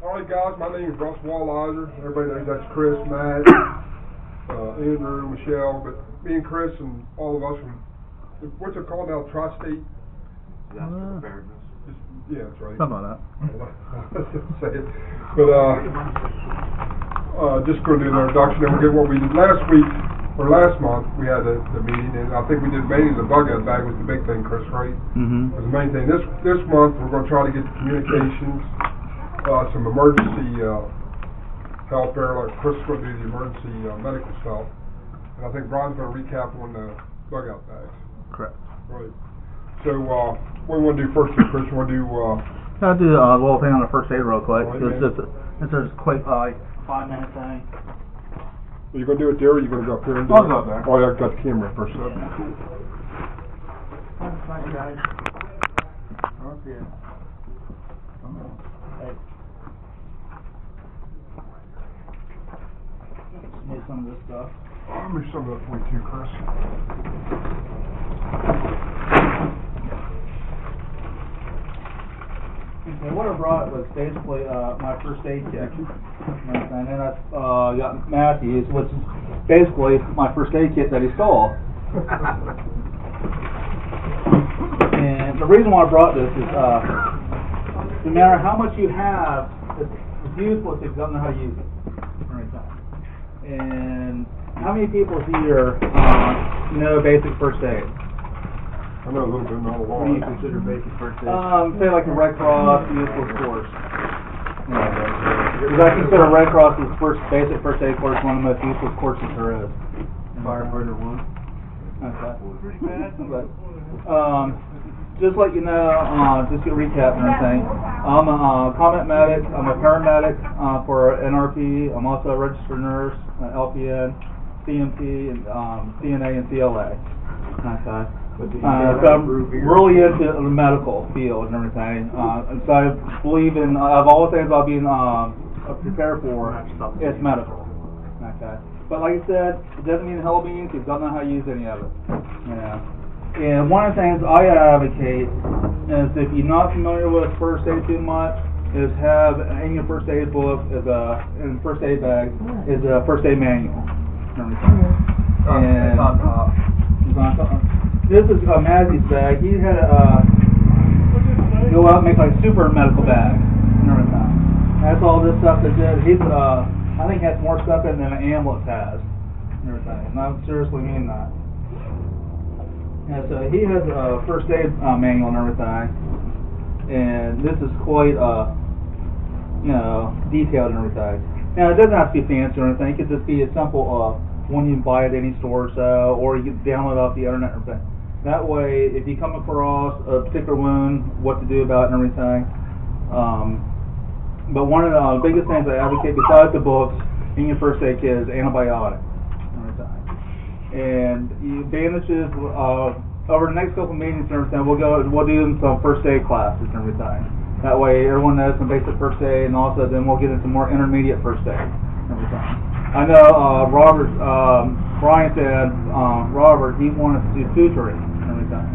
Alright guys, my name is Russ Wallizer. Everybody knows that's Chris, Matt, Andrew, Michelle, but me and Chris and all of us from, what's it called now, Tri-State? Disaster preparedness. Yeah, that's right. Something like that. Say it. But, just going to do an introduction and we'll get what we did last week, or last month, we had the meeting, and I think we did mainly the bug out bag was the big thing, Chris, right? Mm-hmm. Was the main thing. This month, we're going to try to get the communications, some emergency help there, like Chris is going to do the emergency medical stuff, and I think Brian's going to recap on the bug out bags. Correct. Right. So, what do we want to do first here, Chris? You want to do, I'll do a little thing on the first aid real quick. Right, It's just a quick 5-minute thing. are you going to do it there, or are you going to go up here and do I'll it? go up there. Oh, yeah, I've got the camera first up. Yeah. Thank you, guys. Up here. Hey. Need some of this stuff. I'll move some of that for you too, Chris. Okay, what I brought was basically my first aid kit. And then I got Matthew's, which is basically my first aid kit that he stole. And the reason why I brought this is no matter how much you have, it's useless if you don't know how to use it. And how many people here know basic first aid? I know a little bit, not a lot. What do you consider basic first aid? Say like a Red Cross useless course. Because I consider Red Cross as basic first aid course one of the most useless courses there is. Firefighter 1. Okay. Pretty bad. But, just like you know, just to recap and everything, I'm a combat medic, I'm a paramedic for NRP, I'm also a registered nurse, LPN, CMP, and CNA and CLA. Okay. So I'm really into the medical field and everything. And so I believe in, of all the things I'll be prepared for, it's medical. Okay. But like I said, it doesn't mean hell beans if you don't know how to use any of it. Yeah. And one of the things I advocate is if you're not familiar with first aid too much, is have in your first aid book is in first aid bag is a first aid manual. And it's on top. This is Mazzy's bag. He had go out and make like a super medical bag and everything. That's all this stuff that did. He's I think has more stuff in than an ambulance has and everything. And I seriously mean that. And so he has a first aid manual and everything. And this is quite detailed and everything. Now it doesn't have to be fancy or anything. It could just be a simple one you can buy at any store or so, or you can download off the internet or everything. That way, if you come across a particular wound, what to do about it and everything. But one of the biggest things I advocate besides the books in your first aid kit is antibiotics and everything. And you bandages over the next couple meetings and everything. We'll do some first aid classes and everything. That way, everyone knows some basic first aid, and also then we'll get into more intermediate first aid and everything. I know Brian said Robert, he wanted to do suturing and everything.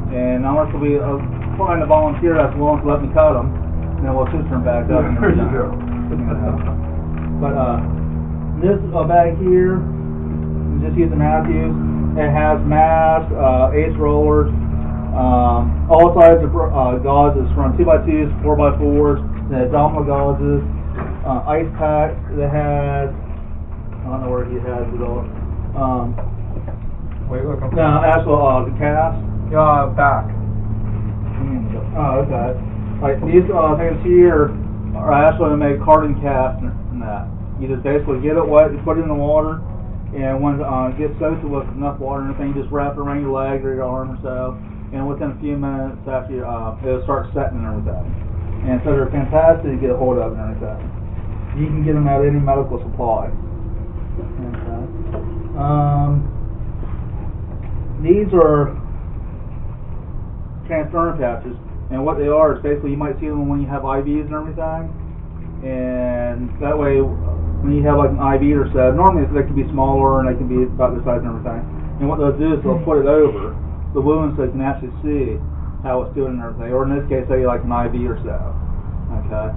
And I want to find a volunteer that's willing to let me cut them, and then we'll suture them back up and everything. But this bag here, just using Matthews, it has masks, ace rollers, all sizes of gauzes from 2x2s, 4x4s, the abdominal gauzes, ice packs that has, I don't know where he has it all. Wait, look. Actual cast. Back. Oh, okay. Like these things here are actually to make carbon cast and that. You just basically get it wet, you put it in the water, and when it gets soaked with enough water and everything, you just wrap it around your leg or your arm or so, and within a few minutes after it'll start setting and everything. And so they're fantastic to get a hold of and everything. You can get them at any medical supply. Okay. These are transferrin patches, and what they are is basically you might see them when you have IVs and everything, and that way when you have like an IV or so, normally they can be smaller and they can be about this size and everything, and what they'll do is they'll put it over the wound so you can actually see how it's doing and everything, or in this case say like an IV or so. Okay.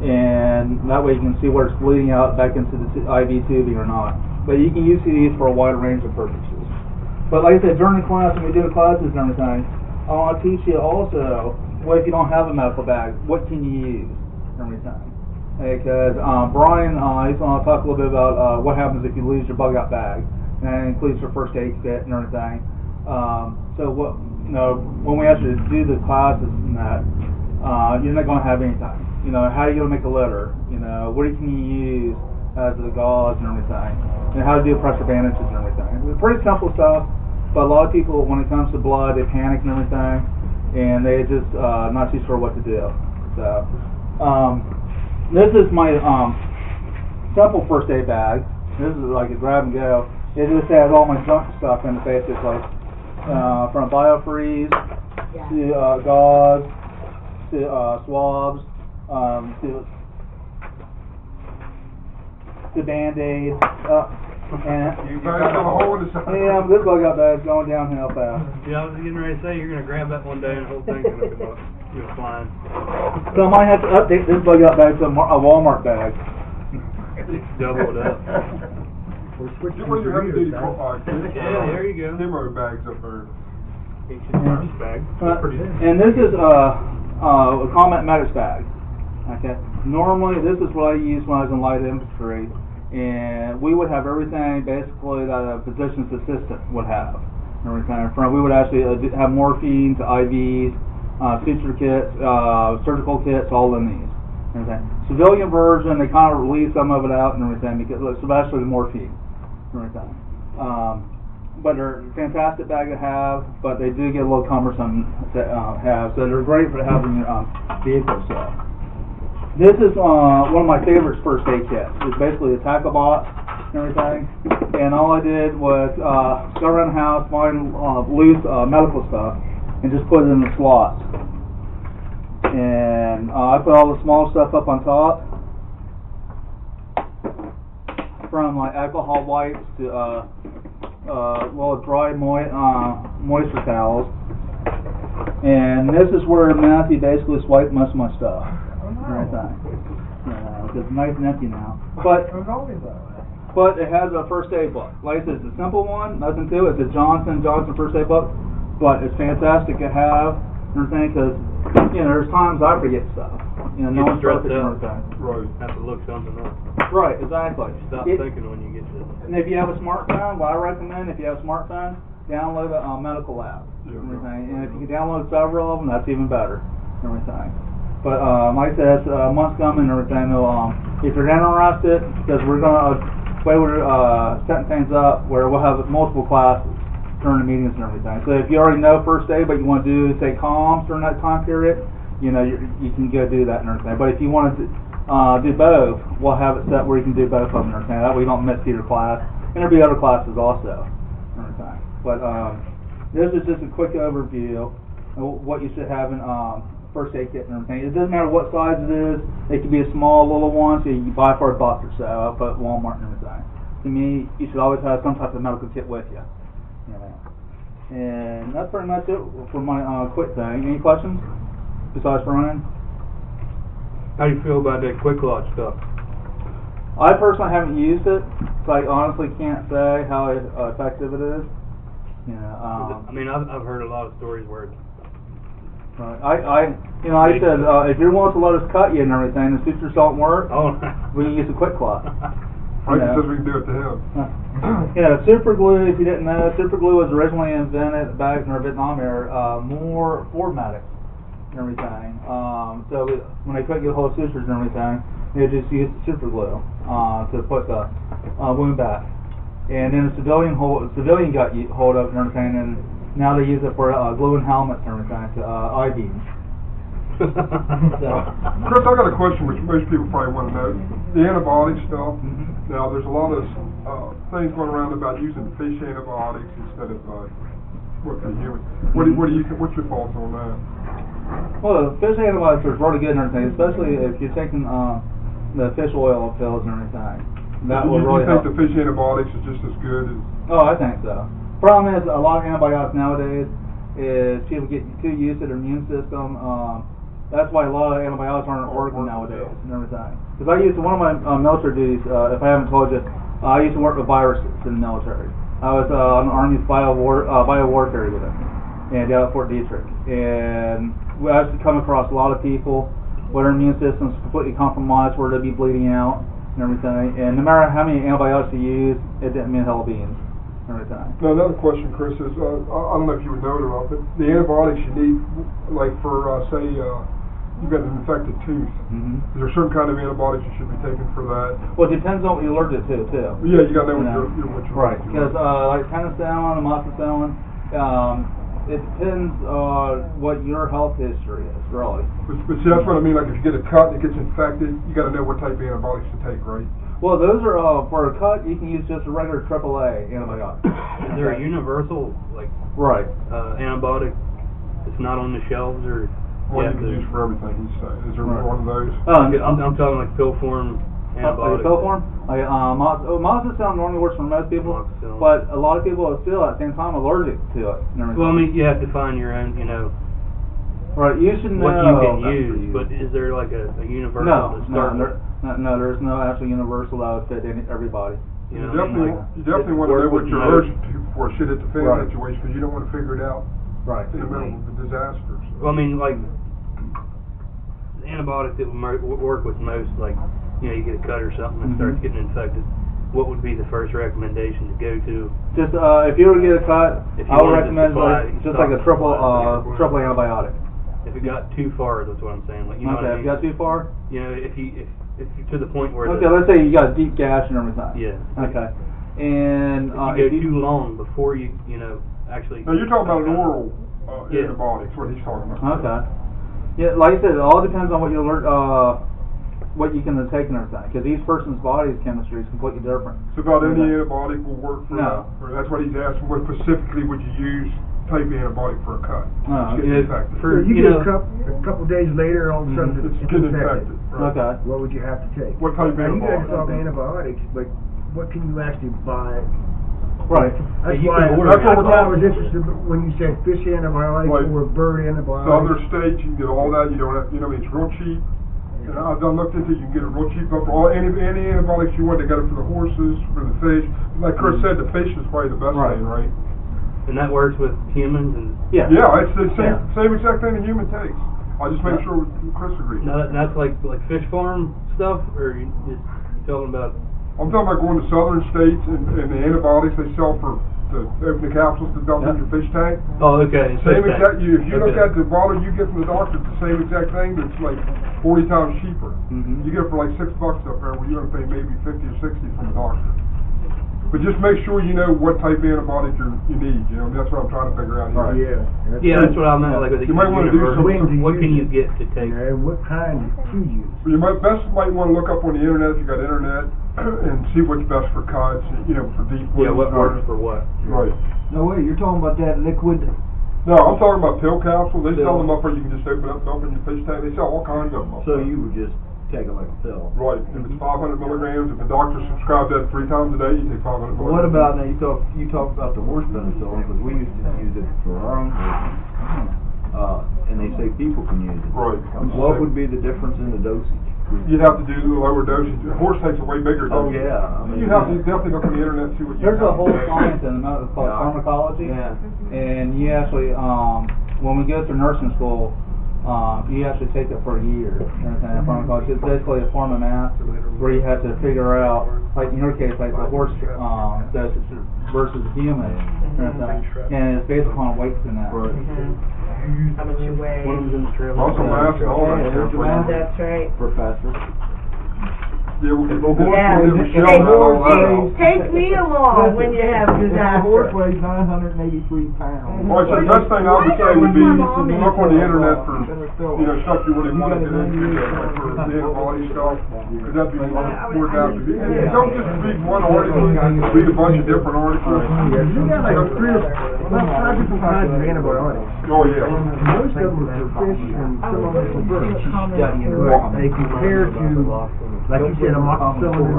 and that way you can see where it's bleeding out back into the IV tubing or not. But you can use these for a wide range of purposes. But like I said, during the class, when we do the classes and everything, I want to teach you also, what if you don't have a medical bag, what can you use and everything. Because Brian, he's going to talk a little bit about what happens if you lose your bug out bag, and that includes your first aid kit and everything. So what, when we actually do the classes and that, you're not going to have anything. How are you going to make a litter? What can you use as the gauze and everything, and how to do pressure bandages and everything. It's pretty simple stuff, but a lot of people, when it comes to blood, they panic and everything, and they just not too sure what to do. So, this is my simple first aid bag. This is like a grab and go. It just has all my junk stuff in it, basically, from biofreeze to gauze to swabs to Band-Aids. And You guys have a hole in the side. yeah, this bug out bag's going downhill fast. Yeah, I was getting ready to say, you're going to grab that one day and the whole thing's going to come up. You're flying. So I might have to update this bug out bag to a Walmart bag. Double it up. What do you have to do? Yeah, there you go. Demo bags up there. H&R's bag. Pretty good. And this is a Combat Medics bag. Okay. Normally, this is what I used when I was in light infantry, and we would have everything basically that a physician's assistant would have. Everything from we would actually have morphine to IVs, suture kits, surgical kits, all in these. Everything. Civilian version, they kind of release some of it out and everything because especially the morphine. Everything. But they're a fantastic bag to have, but they do get a little cumbersome to have, so they're great for having your vehicle stuff. This is one of my favorites first aid kits. It's basically a tackle box and everything, and all I did was go around the house, find loose medical stuff, and just put it in the slots. And I put all the small stuff up on top, from like alcohol wipes to dry moisture towels. And this is where Matthew basically swiped most of my stuff. Because it's nice and empty now. But it has a first aid book. Like I said, it's a simple one, nothing to it. It's a Johnson first aid book, but it's fantastic to have. Everything, because there's times I forget stuff. No one's perfect and everything. Right. Have to look something up. Right, exactly. Stop thinking when you get to it. And if you have a smartphone, what I recommend, if you have a smartphone, download a medical app. Everything. And if you can download several of them, that's even better. Everything. But like I said, months coming and everything. If you're interested, because we're going to, way we're setting things up, where we'll have multiple classes during the meetings and everything. So if you already know first aid, but you want to do, say, comms during that time period, you can go do that and everything. But if you want to do both, we'll have it set where you can do both of them and everything. That way you don't miss either class. And there'll be other classes also and everything. But this is just a quick overview of what you should have in first aid kit and everything. It doesn't matter what size it is. It could be a small little one, so you can buy for $1 or so. I'll put Walmart and everything. To me, you should always have some type of medical kit with you. And that's pretty much it for my quick thing. Any questions besides Brian? How do you feel about that quick launch stuff? I personally haven't used it, so I honestly can't say how effective it is. I mean, I've heard a lot of stories where it's right. I said if you're willing to let us cut you and everything, the sutures don't work, we can use a quick clot. Frank says we can do it to him. Super glue, if you didn't know, super glue was originally invented back in our Vietnam era, more for medics and everything. So when they couldn't get hold of sutures and everything, they just used super glue to put the wound back. And then the civilian got hold of it and everything, and now they use it for gluing helmets and everything to I-beams. Chris, I got a question which most people probably want to know. The antibiotic stuff. Now, there's a lot of things going around about using fish antibiotics instead of human. What's your thoughts on that? Well, the fish antibiotics are really good and everything, especially if you're taking the fish oil pills and everything. That will really help. You think the fish antibiotics is just as good as? Oh, I think so. Problem is, a lot of antibiotics nowadays is people get too used to their immune system That's why a lot of antibiotics aren't working nowadays and everything. Because I used to, one of my military duties, if I haven't told you, I used to work with viruses in the military. I was on the Army's biowarfare unit, and down at Fort Detrick. And I used to come across a lot of people where their immune system's completely compromised, where they'd be bleeding out and everything. And no matter how many antibiotics you use, it didn't mean hell beans and everything. Now, another question, Chris, is, I don't know if you would know it or not, but the antibiotics you need, like for, say, you've got an infected tooth, is there a certain kind of antibiotics you should be taking for that? Well, it depends on what you're allergic to, too. Yeah, you gotta know what you're right. allergic to. Because, like penicillin, amoxicillin, it depends on what your health history is, really. But see, that's what I mean, like if you get a cut and it gets infected, you gotta know what type of antibiotics to take, right? Well, those are, for a cut, you can use just a regular AAA antibiotic. Is there a universal, like, right. Antibiotic that's not on the shelves, or? One you can use for everything, he's saying. Is there one of those? I'm talking like pill form antibiotics. Pill form? Like, amoxicillin normally works for most people, but a lot of people are still at the same time allergic to it. Well, I mean, you have to find your own, right, you should know what you can use, but is there like a universal to start with? No, there's no actual universal that would fit everybody. You definitely want to know what you're allergic to before shit hit the fan situation, because you don't want to figure it out in the middle of the disaster. So. Well, I mean, like, the antibiotic that would work with most, like, you get a cut or something and starts getting infected, what would be the first recommendation to go to? Just, if you were to get a cut, I would recommend just like a triple antibiotic. If it got too far, that's what I'm saying. Like, you know what I mean? If it got too far? If you to the point where let's say you got a deep gash and everything. Yeah. Okay. And if you go too long before you actually. No, you're talking about an oral antibiotics. What he's talking about. Okay. Yeah, like I said, it all depends on what you what you can take and everything. Because each person's body's chemistry is completely different. So about any antibiotic will work for that. No. That's what he's asking. What specifically would you use? Type of antibiotic for a cut. No, infected. So you get a couple days later, all of a sudden it's infected. Right. Okay. What would you have to take? What type of antibiotic? You guys talk antibiotics? antibiotics, but what can you actually buy? Right. That's why I was interested when you said fish antibiotics or bird antibiotics. So other states you can get all that. You don't have. It's real cheap. I've looked into it. You can get it real cheap for all any antibiotics you want. They got it for the horses, for the fish. Like Chris said, the fish is probably the best thing, right? And that works with humans and yeah, it's the same exact thing a human takes. I'll just make sure Chris agrees. Now that's like fish farm stuff, or you talking about? I'm talking about going to southern states and the antibiotics they sell for the capsules to dump in your fish tank. Oh, okay. Same exact. If you look at the bottle you get from the doctor, it's the same exact thing, but it's like 40 times cheaper. You get it for like $6 up there, where you're going to pay maybe 50 or 60 from the doctor. But just make sure you know what type of antibiotic you need. That's what I'm trying to figure out here. Right. Yeah, that's what I meant. Like, you might want to do something. What can you get to take? And what kind to use? You might want to look up on the internet if you got internet and see what's best for cuts. For deep wounds. Yeah, what works for what? Right. No way, you're talking about that liquid. No, I'm talking about pill capsules. They sell them up where you can just open up and open your fish tank. They sell all kinds of them up So there. you would just take it like a pill. Right. If it's 500 milligrams, if the doctor subscribed that 3 times a day, you take 500 milligrams. What about now? You talk about the horse penicillin, because we used to use it for our own horses, and they say people can use it. Right. What would be the difference in the dosage? You'd have to do the lower dosage. A horse takes a way bigger dose. Oh yeah. You'd have to definitely look on the internet and see what you There's a whole science in it called pharmacology. Yeah. And you actually, when we go through nursing school, you actually take it for a year. Pharmacology. It's basically a form of math where you have to figure out, like in your case, like the horse dosage versus the human, and it's based upon weights and that. Right. How much you weigh. One of them's in the trailer. Also math and all that stuff. That's right. Professor. Yeah, we'll get Take me along when you have a disaster. Horse weighs 983 pounds. All right, so the best thing I would say would be look on the internet for stuff you really want to get into, for the antibody stuff, because that'd be more adaptive. And don't just read one article, read a bunch of different articles. You got like about 5 different kinds of antibiotics. Oh yeah. Most of them are for fish and some of them for birds. They compare to, like you said, amoxicillin.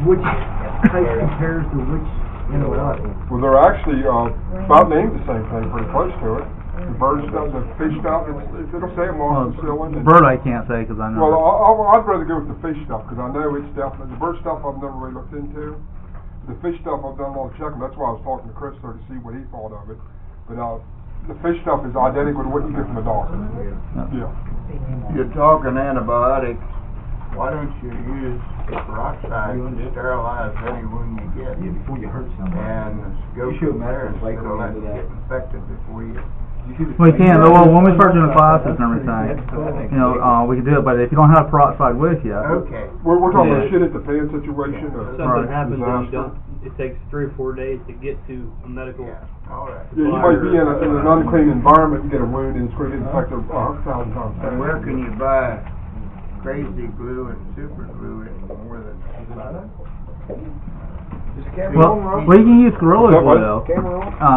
Which type compares to which antibiotic? Well, they're actually about named the same thing, pretty close to it. The bird stuff, the fish stuff, it'll say amoxicillin. Bird I can't say because I know. Well, I'd rather go with the fish stuff because I know it's definitely, the bird stuff I've never really looked into. The fish stuff I've done a lot of checking, that's why I was talking to Chris there to see what he thought of it. But the fish stuff is identical to what you get from a doctor. Yeah. You're talking antibiotics. Why don't you use peroxide to sterilize any wound you get? Before you hurt somebody. And go from there instead of letting it get infected before you. We can. Well, when we start doing classes and everything, we can do it. But if you don't have peroxide with you, Okay. We're talking about shit at the fan situation. Something happens and you don't, it takes 3 or 4 days to get to a medical. Yeah, all right. Yeah, you might be in an unclean environment and get a wound and it's going to get infected 1,000 times. And where can you buy crazy glue and super glue in more than well, you can use Gorilla Glue.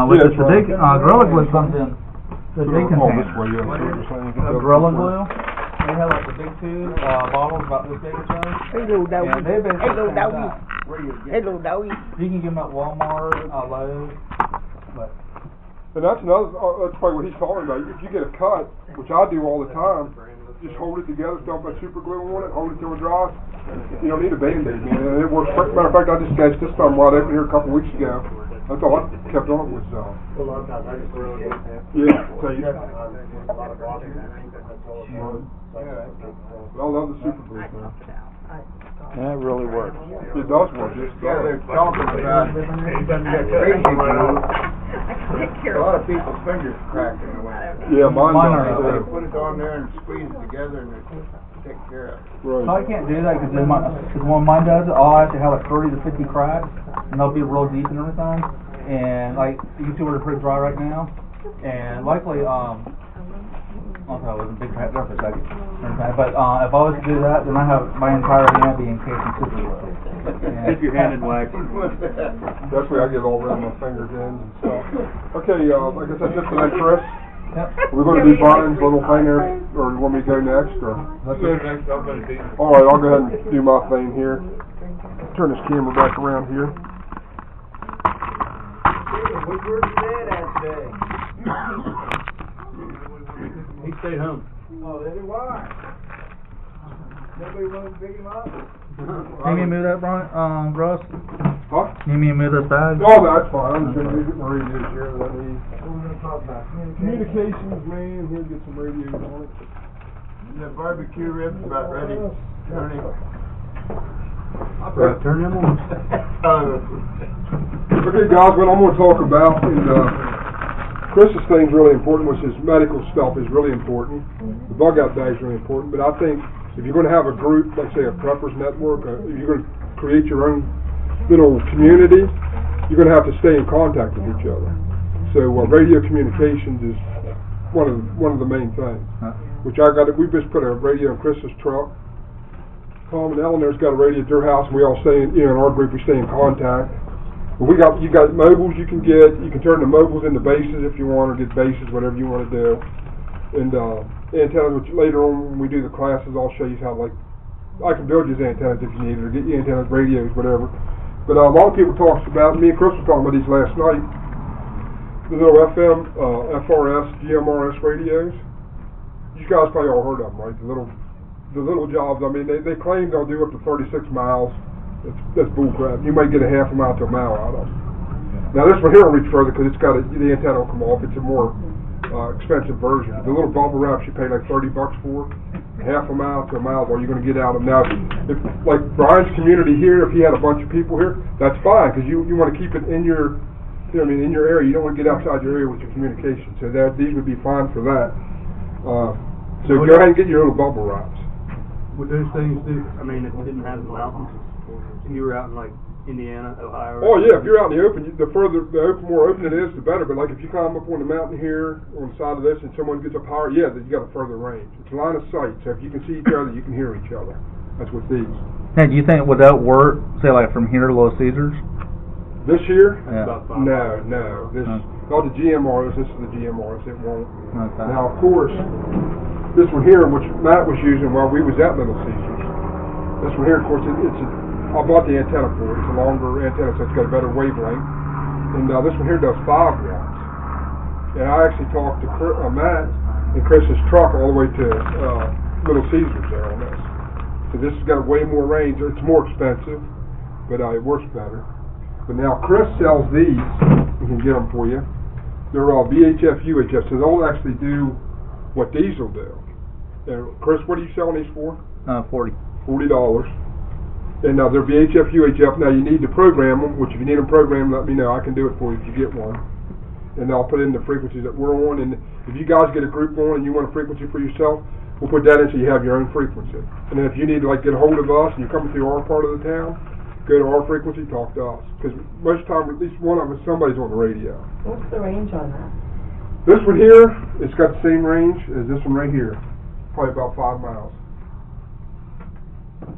With the big Gorilla Glue comes in the big container. Gorilla Glue. They have like the big tube bottles about this big or so. Hello, doggy. And they basically Hello, send doggy. out. Hello, doggy. You can get them at Walmart, Lowe's, but. And that's probably what he's talking about. If you get a cut, which I do all the time, just hold it together, dump that super glue on it, hold it till it dries. You don't need a Band-Aid, man. And it works. Matter of fact, I just sketched this time wide open here a couple weeks ago. That's all I kept on was, yeah. So you, I love the super glue, man. That really works. It does work. Yeah, they're talking about crazy glue. A lot of people's fingers cracking away. Yeah, mine are. does. Put it on there and squeeze it together and it take care of it. Right. So I can't do that because when mine does it, I'll actually have like 30 to 50 cracks, and they'll be real deep and everything. And like you see where they're pretty dry right now, and likely I was a big crap there for a second. But if I was to do that, then I have my entire hand be encased in super glue. If your hand in wax. That's where I get all around my fingers ends and stuff. Okay, like I said, just tonight, Chris. Yep. We're going to do Brian's little thing there, or you want me to go next? Or? All right, I'll go ahead and do my thing here. Turn this camera back around here. Where's your dad at today? He stayed home. Oh, that's why. Nobody wanted to pick him up? Can you move that, Brian, Russ? Huh? Can you move this bag? Oh, that's fine. I'm just going to get my radios here that I need. What are we going to talk about? Communications, man. Here, get some radios on it. The barbecue ribs about ready, Tony. Turn them on. Okay, guys, what I'm going to talk about, and Chris's thing's really important, which is medical stuff is really important. The bug out bag is really important, but I think if you're going to have a group, like say a preppers network, if you're going to create your own little community, you're going to have to stay in contact with each other. So radio communications is one of the main things. Which we just put a radio in Chris's truck. Tom and Eleanor's got a radio at their house, and we all stay in our group we stay in contact. But you got mobiles you can get. You can turn the mobiles into bases if you want, or get bases, whatever you want to do. And antennas, which later on when we do the classes, I'll show you how, like, I can build you antennas if you need it, or get you antennas, radios, whatever. But a lot of people talk about, me and Chris were talking about these last night, the little FM, FRS, GMRS radios. You guys probably all heard of them, right? The little jobs, I mean, they claim they'll do up to 36 miles. That's bullcrap. You might get a half a mile to a mile out of them. Now this one here will reach further because it's got the antenna will come off. It's a more expensive version. The little bubble wraps you pay like $30 for. Half a mile to a mile is all you're going to get out of them. Now, if like Brian's community here, if he had a bunch of people here, that's fine because you want to keep it in your, in your area. You don't want to get outside your area with your communication. So these would be fine for that. So go ahead and get your little bubble wraps. Would those things do? I mean, if you didn't have the mountains, and you were out in like Indiana, Ohio. Oh yeah, if you're out in the open, the more open it is, the better. But like if you climb up on the mountain here, on the side of this, and someone gets up higher, yeah, then you got a further range. It's line of sight, so if you can see each other, you can hear each other. That's what these. Hey, do you think would that work? Say like from here to Little Caesars? This here? Yeah. No. This all the GMRs. This is the GMRs. It won't. Okay. Now of course, this one here, which Matt was using while we was at Little Caesars. This one here, of course, I bought the antenna for it. It's a longer antenna, so it's got a better wavelength. And this one here does 5 watts. And I actually talked to Matt in Chris's truck all the way to Little Caesars there on this. So this has got way more range. It's more expensive, but it works better. But now Chris sells these. We can get them for you. They're all VHF, UHF, so they'll actually do what these will do. And Chris, what are you selling these for? 40. $40. And now they're VHF, UHF. Now you need to program them, which if you need them programmed, let me know. I can do it for you if you get one. And I'll put in the frequencies that we're on. And if you guys get a group on and you want a frequency for yourself, we'll put that in so you have your own frequency. And then if you need to like get a hold of us and you're coming through our part of the town, go to our frequency, talk to us. Because most of the time, at least one of us, somebody's on the radio. What's the range on that? This one here, it's got the same range as this one right here. Probably about 5 miles.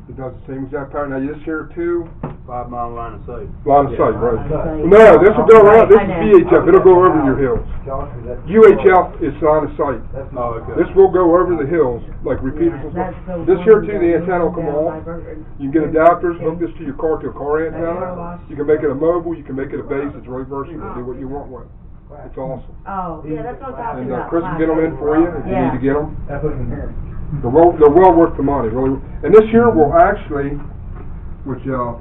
It does the same exact power. Now this here too. 5 mile line of sight. Line of sight, right. sight. No, this will go around, this I is know. VHF, it'll go over your hills. UHF is line of sight. Oh, okay. This will go over the hills, like repeaters and That's stuff. so This here cool. too, the antenna will come off. You can get adapters, hook this to your car antenna. You can make it a mobile, you can make it a base, it's really versatile, do what you want with it. It's awesome. Oh, yeah, that's what I was talking And about. Chris will get them in for you if you need to get them. That's what I'm hearing. They're well worth the money, really. And this here will actually,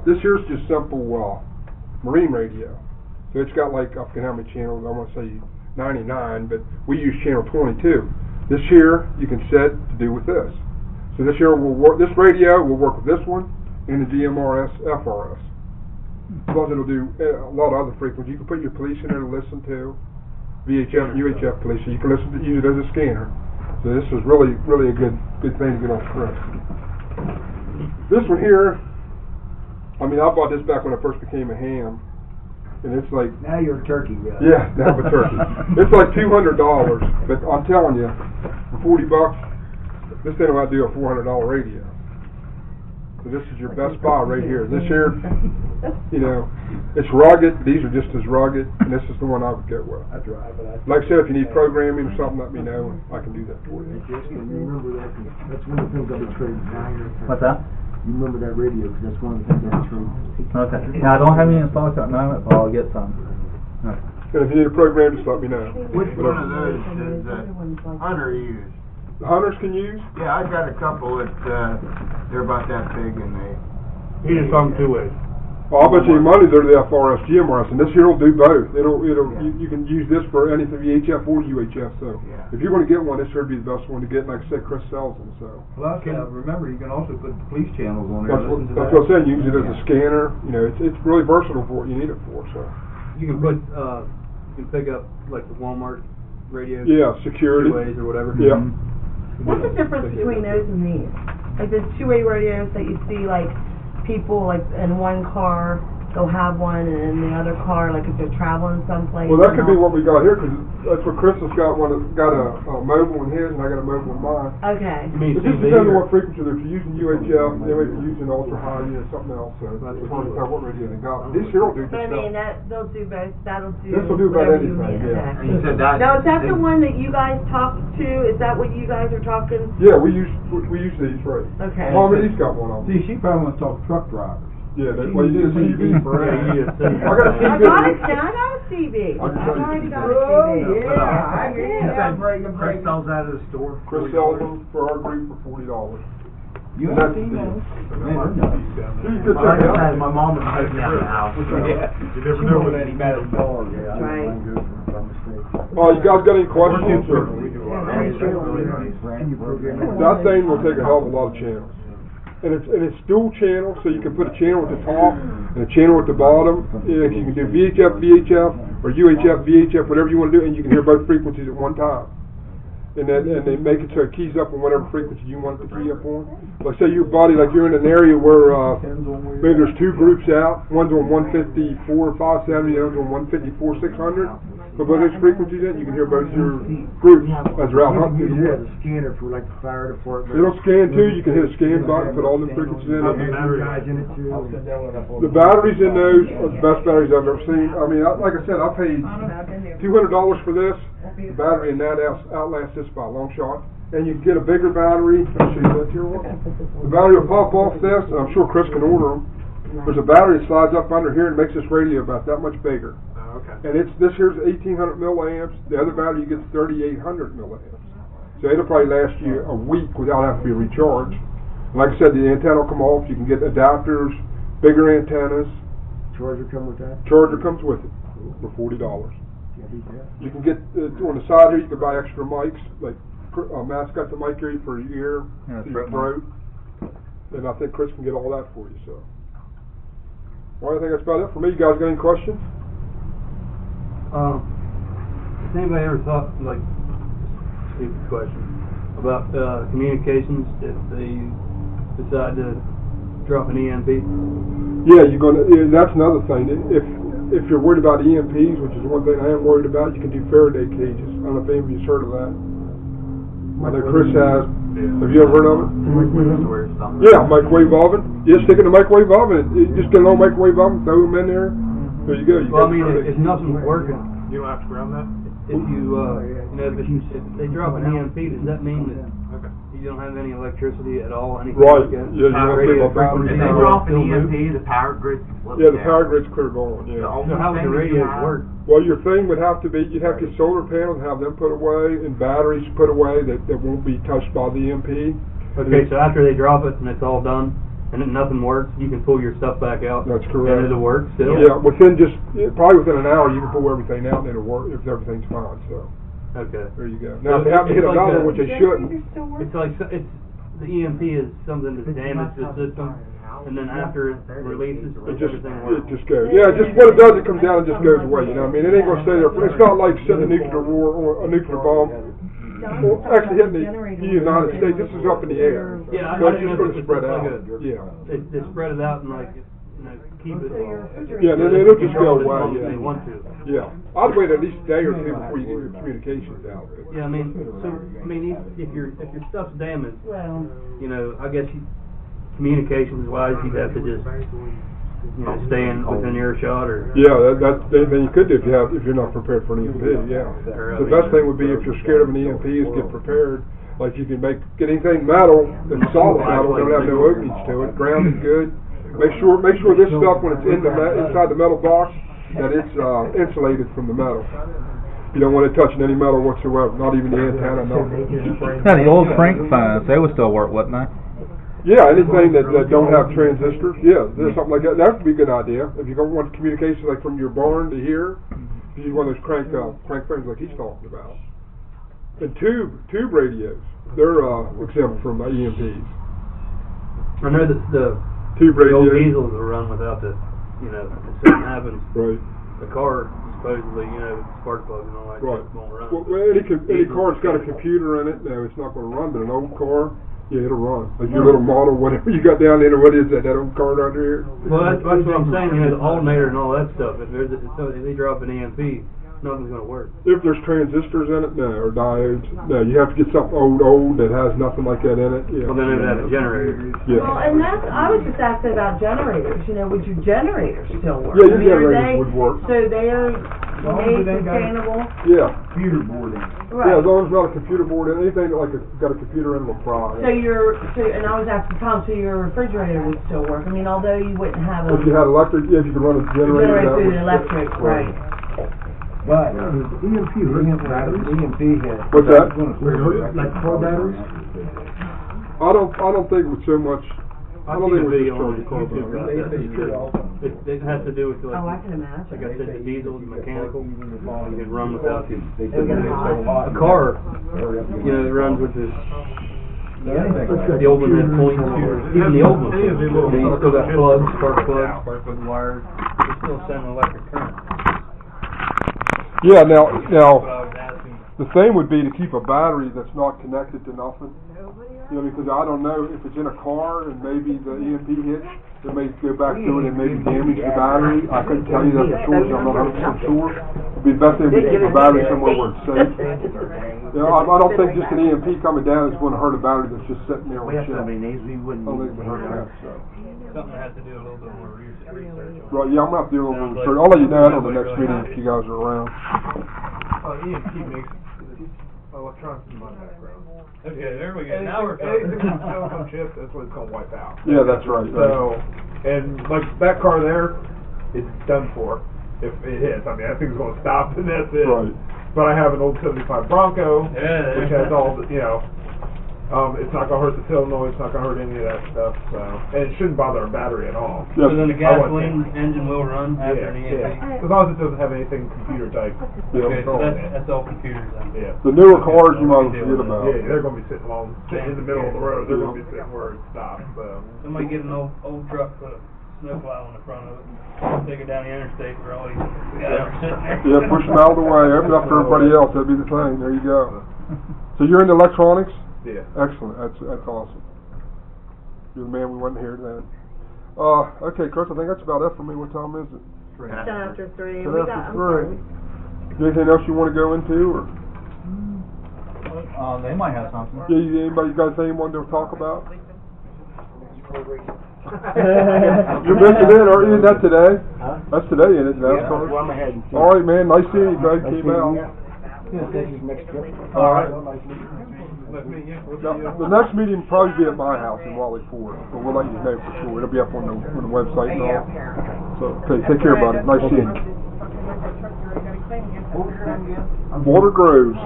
this here's just simple marine radio. So it's got like, I forget how many channels, I want to say 99, but we use channel 22. This here you can set to do with this. So this here will work, this radio will work with this one and the GMRS, FRS. Plus it'll do a lot of other frequencies. You can put your police in there to listen to, VHF and UHF police, so you can use it as a scanner. So this is really a good thing to get off Chris. This one here, I mean, I bought this back when I first became a ham, and it's like, Now you're a turkey guy. yeah, now I'm a turkey. It's like $200, but I'm telling you, for $40, this thing will do a $400 radio. So this is your best buy right here. This here, you know, it's rugged. These are just as rugged, and this is the one I would go with. That's right, but I... Like I said, if you need programming or something, let me know, and I can do that for you. You remember that, 'cause that's one of the things I've been trading. What's that? You remember that radio, because that's one of the things I've been trading. Okay. Yeah, I don't have any in stock at the moment, but I'll get some. Okay. And if you need a program, just let me know. Which one of those does Hunter use? The hunters can use? Yeah, I got a couple that, they're about that big and they... He just hung 2 ways. Well, I'll bet you money they're the FRS, GMRS, and this here will do both. You can use this for anything VHF or UHF, so if you're going to get one, this should be the best one to get. Like I said, Chris sells them, so. Plus, remember, you can also put the police channels on there. That's what I'm saying, you use it as a scanner, you know, it's really versatile for what you need it for, so. You can put, you can pick up like the Walmart radios. Yeah, security. 2 ways or whatever. Yeah. What's the difference between those and these? Like the two-way radios that you see, like people like in one car, they'll have one, and in the other car, like if they're traveling someplace. Well, that could be what we got here, because that's what Chris has got got a mobile in his, and I got a mobile in mine. Okay. You mean It just TV depends on or- what frequency. If you're using UHF, they might be using ultra high, you know, something else. So it's hard to tell what radio they got. This here will do just But I mean, stuff. they'll do both. That'll do. This will do about whatever you anything, need. yeah. Okay. And you said that... Now, is that the one that you guys talked to? Is that what you guys are talking? Yeah, we use these, right? Okay. Harmony's got one of them. See, she probably wants to talk to truck drivers. Yeah, well, you need a CV for it. Yeah, you need a CV. I got a I CV. got a CV. I'll just I've tell you. already got a Oh, CV. yeah, I get it. Chris sells out of the store. Chris sells them for our group for $40. You And have that's seen the those? deal. Man, they're nuts. You could check it out. My mom was taking out the house. Yeah. You never know when any metal dog. Yeah, I Right. don't mind good by mistake. You guys got any questions, or? That thing will take a hell of a lot of channels. And it's dual channel, so you can put a channel at the top and a channel at the bottom. You can do VHF, or UHF, VHF, whatever you want to do, and you can hear both frequencies at one time. And they make it so it keys up on whatever frequency you want it to key up on. Like say your body, like you're in an area where maybe there's 2 groups out. One's on 154, 570, the other's on 154, 600. Put both those frequencies in, you can hear both your groups as they're out hunting. You use it as a scanner for like the fire department. It'll scan too. You can hit a scan button, put all them frequencies in. Guys in it too. The batteries in those are the best batteries I've ever seen. I mean, like I said, I paid $200 for this. The battery in that outlasts this by a long shot. And you can get a bigger battery. I'll show you that here. The battery will pop off this, and I'm sure Chris can order them. There's a battery that slides up under here and makes this radio about that much bigger. Okay. And this here's 1,800 milliamps. The other battery you get 3,800 milliamps. So it'll probably last you a week without having to be recharged. And like I said, the antenna will come off. You can get adapters, bigger antennas. Charger come with that? Charger comes with it for $40. You can get on the side here. You can buy extra mics. Like Matt's got the mic here for your ear, Yeah, for your throat, and I think Chris can get all that for you. So, well, I think that's about it for me. You guys got any questions? Has anybody ever thought, like, stupid question, about communications if they decide to drop an EMP? Yeah, that's another thing. If you're worried about EMPs, which is one thing I am worried about, you can do Faraday cages. I don't know if any of you's heard of that. I know Chris has. Have you ever heard of it? Yeah, microwave oven. You just stick it in a microwave oven. You just get an old microwave oven, throw them in there. There you go. Well, I mean, if nothing's working, You don't have to ground that? if you, if they drop an EMP, does that mean that you don't have any electricity at all, anything Right. like that? Yeah, you don't Radio have batteries. If they drop an EMP, the power grid's completely Yeah, the down. power grid's clear going. Yeah. So how would the radios work? Well, your thing would have to be, you'd have to get solar panels, have them put away, and batteries put away that won't be touched by the EMP. Okay, so after they drop it and it's all done, and then nothing works, you can pull your stuff back out. That's correct. And it'll work still? Yeah, probably within an hour, you can pull everything out and it'll work if everything's fine, so, Okay. there you go. Now, Now, they have to hit it's like another, the- which they shouldn't. It's like, the EMP is something that's damaged the system, and then after it releases, everything It works. just goes. Yeah, just what it does, it comes down and just goes away, you know what I mean? It ain't gonna stay there, it's not like setting a nuclear war or a nuclear bomb. Well, actually hitting the United States, this is up in the air. Yeah, So I it's didn't just know gonna if it spread was out, like yeah. They spread it out and keep it. Yeah, then it'll just go away, As yeah. they want to. Yeah, I'd wait at least a day or two before you get your communications out. Yeah, if your stuff's damaged, Well, I guess communications wise, you'd have to just, stay within earshot or. Yeah, then you could do if you're not prepared for an EMP, yeah. The best thing would be if you're scared of an EMP is get prepared. Like you can get anything metal, that's solid metal, don't have no openings to it, ground it good. Make sure this stuff when it's inside the metal box, that it's insulated from the metal. You don't want it touching any metal whatsoever, not even the antenna, nothing. Now the old crank fines, they would still work, wouldn't they? Yeah, anything that don't have transistors, yeah, there's something like that. That would be a good idea. If you don't want communication like from your barn to here, you use one of those crank phones like he's talking about. And tube radios, they're exempt from EMPs. I know that the Tube old radios. diesels will run without the, if something happens, Right. the car supposedly, spark plug and all that Right. shit won't run. Well, any car that's got a computer in it, no, it's not going to run. But an old car, yeah, it'll run. Like your little model, whatever you got down there, what is that old car under here? Well, that's what I'm saying. The alternator and all that stuff. If they drop an EMP, nothing's going to work. If there's transistors in it, no, or diodes, no. You have to get something old that has nothing like that in it. Yeah. Well, then it would have a generator. Yeah. well, and I was just asking about generators, would your generators still work? Yeah, your are generators they- would work. So they're made sustainable? Yeah. Computer board in. Yeah, as Right. long as it's not a computer board, anything that got a computer in will fry. And I was asking Tom, so your refrigerator would still work? Although you wouldn't have a If you had electric, yeah, if you could run a generator. generator that through would- the electric, right? But EMP bring up batteries? What's that? Like car batteries? I don't think it would so much. I don't think it would video on just charge YouTube car about batteries. that. It has to do with Oh, I can imagine. like I said, the diesel, the mechanical, you can run without it. A A car, it runs with this. The old one had points. Even the old one. You still got plugs, spark plugs, wires. It's still sending electric current. Yeah. Now, the thing would be to keep a battery that's not connected to nothing. Because I don't know if it's in a car and maybe the EMP hits, it may go back to it and maybe damage the battery. I couldn't tell you that for sure, so I'm not 100% sure. It'd be the best thing would be to keep a battery somewhere where it's safe. I don't think just an EMP coming down is going to hurt a battery that's just sitting there on the shelf. I don't think it would hurt that. So. Something has to do a little bit more research. Right, yeah, I'm going to have to do a little more research. I'll let you know that on the next meeting if you guys are around. EMP makes electronics in my background. Okay, there we go. Now we're Anything talking. with silicone chip, that's what it's called wipeout. Yeah, that's right. So, and like that car there, it's done for. if it hits. I mean, that thing's gonna stop and that's it. Right. But I have an old 75 Bronco, Yeah, which has all the, it's not gonna hurt the solenoid, it's not gonna hurt any of that stuff, so, and it shouldn't bother our battery at all. Yes. So then the I wouldn't gasoline engine will run after an EMP? As long as it doesn't have anything computer type. Yeah. Okay, so that's all computers then? Yeah. The newer cars you might forget about. Yeah, they're gonna be sitting in the middle of the road, they're gonna be sitting where it stops, so. Somebody get an old truck, put a snowplow on the front of it, take it down the interstate where all these guys are sitting there. Yeah, push them out of the way, open up for everybody else, that'd be the thing, there you go. So you're into electronics? Yeah. Excellent, that's awesome. You're the man we want to hear then. Okay, Chris, I think that's about it for me. What time is it? 10 after 3. 10 We after got, 3. Anything else you want to go into, or? They might have something. Yeah, anybody got anything you wanted to talk about? You're missing it, aren't you? Is that today? Huh? That's today, isn't it? NASCAR? Well, I'm ahead and All right, man. Nice seeing you, Greg. Came out. Next trip. All right. Let's meet you. Now, the next meeting will probably be at my house in Wally Ford, but we'll let you know for sure. It'll be up on the website and all. So, okay, take care, buddy. Nice seeing you. Water Groves.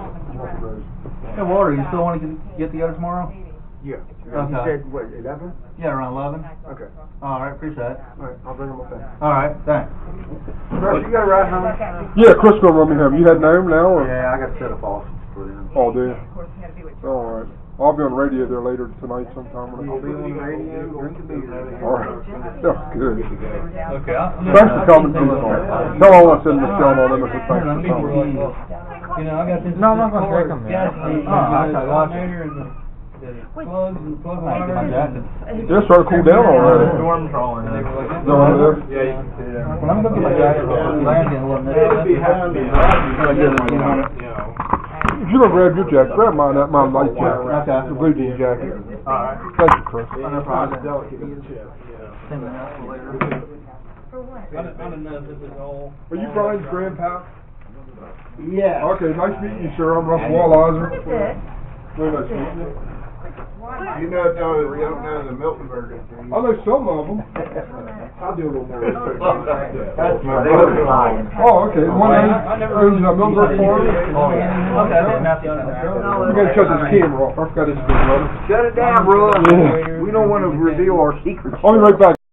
Hey, Walter, you still want to get together tomorrow? Yeah. Okay. You said, what, 11? Yeah, around 11. Okay. All right, appreciate it. All right, I'll bring them up there. All right, thanks. Chris, you got a ride home? Yeah, Chris gonna run me home. You heading home now, or? Yeah, I got to set up office for them. Oh, do you? All right. I'll be on the radio there later tonight sometime. I'll be on the radio, drink a beer. All right. That's good. Okay, Thanks for coming. Tell all I said in the show on them if it's thanks for coming. You know, I got this. No, I'm not gonna take 'em, man. Gasoline, I got you. alternator and the plugs and plug Thank you, my wires. jacket. Yeah, it's starting to cool down already. Storm trolling. And they were like, No, I know. Yeah, you can see that. When I'm gonna get my jacket, I'm getting a little If you're gonna grab your jacket, grab mine, my light jacket. Okay. The blue jean jacket. Alright. Thank you, Chris. No problem. Delicate in the chip, Send me that later. I didn't know if this is all. Are you Brian's grandpa? Yeah. Okay, nice meeting you, sir. I'm Russ Wallizer. What is it? Very nice meeting you. You don't know the Miltonburgers, do you? I know some of them. I'll do a little more research. That's my name. Oh, okay. One owns Milberg Farm. Okay. We gotta shut this camera off. I forgot this big brother. Shut it down, bro. Yeah. We don't want to reveal our secrets. I'll be right back.